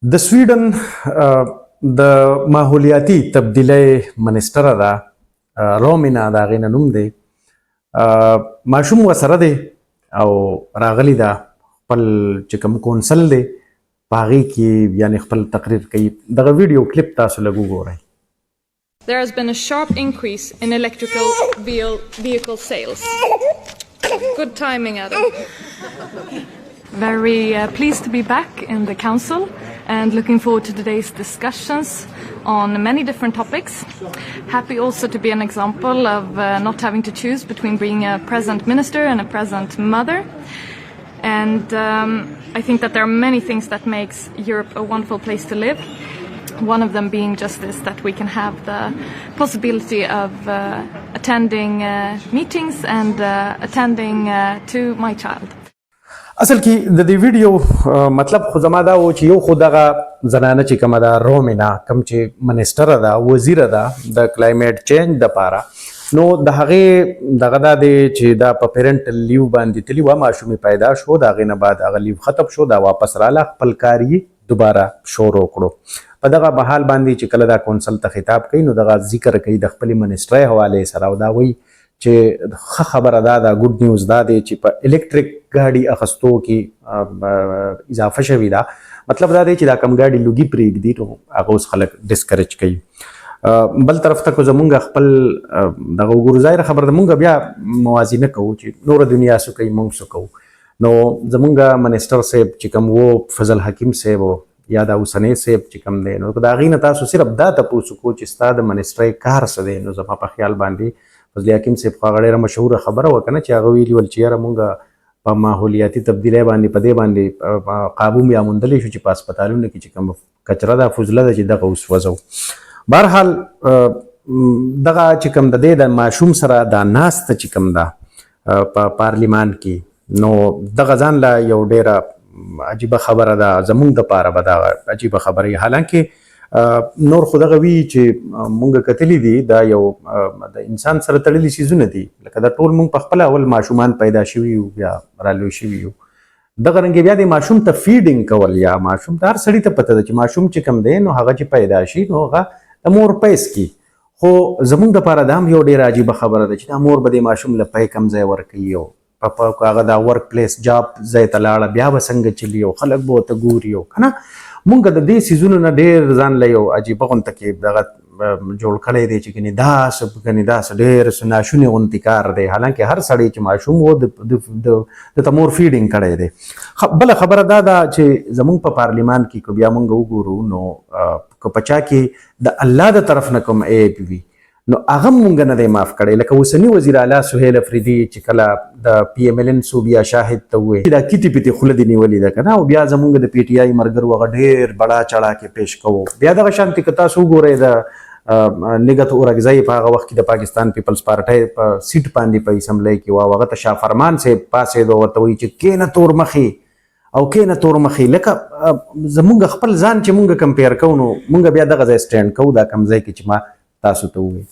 د سویډن د ماحولیاتي تبدیلۍ منسټره ده رومینا د هغې نه نوم دی. ماشوم ورسره دی او راغلی ده خپل چې کوم کونسل دی په هغې کې یعنې خپل تقریر کوي. دغه ویډیو کلیپ تاسو لږ وګورئ. There has been a sharp increase in electrical vehicle sales. Good timing, Adam. Very pleased to be back in the council and looking forward to today's discussions on many different topics. Happy also to be an example of not having to choose between being a present minister and a present mother. And I think that there are many things that makes Europe a wonderful place to live. One of them being just this, that we can have the possibility of attending meetings and attending to my child. اصل کې د دې ویډیو مطلب خو زما دا و چې یو خو دغه زنانه چې کومه ده رومینا کوم چې منسټره ده وزیره ده د کلایمیټ چینج دپاره نو د هغې دغه دا دی چې دا په پیرنټل لیو باندې تلي وه ماشومې پیدا شو د هغې نه بعد هغه لیو ختم شو دا واپس راله خپل کار یې دوباره شروع کړو. په دغه مهال باندې چې کله دا کونسل ته خطاب کوي نو دغه ذکر کوي د خپلې منسټرۍ حوالې سره او دا وایي چې ښه خبره دا ده ګډ نیوز دا دی چې په الکتریک ګاډي اخیستو کې اضافه شوې ده. مطلب دا دی چې دا کم ګاډي لوګي پرېږدي نو هغه اوس خلک ډسکریج کوي. بل طرف ته که زمونږ خپل دغه وګورو ظاهره خبره ده مونږ بیا موازنه کوو چې نوره دنیا څه کوي مونږ څه کوو. نو زمونږ منسټر صاحب چې کوم و فضل حکیم صاحب یا دا اوسنی صاحب چې کوم دی نو د هغې نه تاسو صرف دا تپوس وکړو چې ستا د منسټرۍ کار څه دی نو زما په خیال باندې فضل حکیم صاحب خو هغه ډېره مشهوره خبره وه که نه چې هغه ویلي ول چې یاره مونږ په ماحولیاتي تبدیلۍ باندې په دې باندې قابو بیا موندلی شو چې په هسپتالونو کې چې کوم کچره ده فضله ده چې دغه اوس وځو. بهرحال دغه چې کوم د دې د ماشوم سره دا ناسته چې کوم ده په پارلیمان کې نو دغه ځان له یو ډېره عجیبه خبره ده زمونږ دپاره به دا عجیبه خبره وي. حالانکې نور خو دغه وي چې مونږ کتلي دي دا یو د انسان سره تړلي څیزونه دي لکه دا ټول مونږ په خپله اول ماشومان پیدا شوي یو بیا رالوی شوي یو. دغه رنګې بیا د ماشوم ته فیډینګ کول یا ماشوم ته هر سړي ته پته ده چې ماشوم چې کوم دی نو هغه چې پیدا شي نو هغه د مور پیس کي خو زمونږ دپاره دا هم یو ډېره عجیبه خبره ده چې دا مور به د ماشوم له پی کم ځای ورکوي او په هغه دا ورک پلیس جاب ځای ته لاړه بیا به څنګه چلي او خلک به ورته ګوري او که نه مونږ د دې څیزونو نه ډېر ځان له یو عجیبه غونته کې دغه جوړ کړی دی چې ګنې داسې ډېر ناشونې غوندې کار دی. حالانکې هر سړی چې ماشوم و د ته مور فیډینګ کړی دی. بله خبره دا ده چې زمونږ په پارلیمان کې که بیا مونږ وګورو نو که په چا کې د الله د طرف نه کوم عیب وي نو هغه مونږ نه دی معاف کړی. لکه اوسني وزیر اعلی سهیل افریدي چې کله د پی ایم ایل ان صوبیا شاهد ته وویل دا کیتې پیتې خوله دې نیولې ده که نه او بیا زمونږ د پی ټي آی ملګرو هغه ډېر بړا چړا کې پیش کوو. بیا دغه شانتې که تاسو وګورئ د نګهت اورګزۍ په هغه وخت کې د پاکستان پیپلز پارټۍ په سیټ باندې په اسمبلی کې و هغه ته شاه فرمان صاحب پاسېدو ورته وایي چې کینه تور مخې او کینه تور مخې. لکه زمونږ خپل ځان چې مونږ کمپیر کوو نو مونږ بیا دغه ځای سټینډ کوو دا کوم ځای کې چې ما تاسو ته ووایي.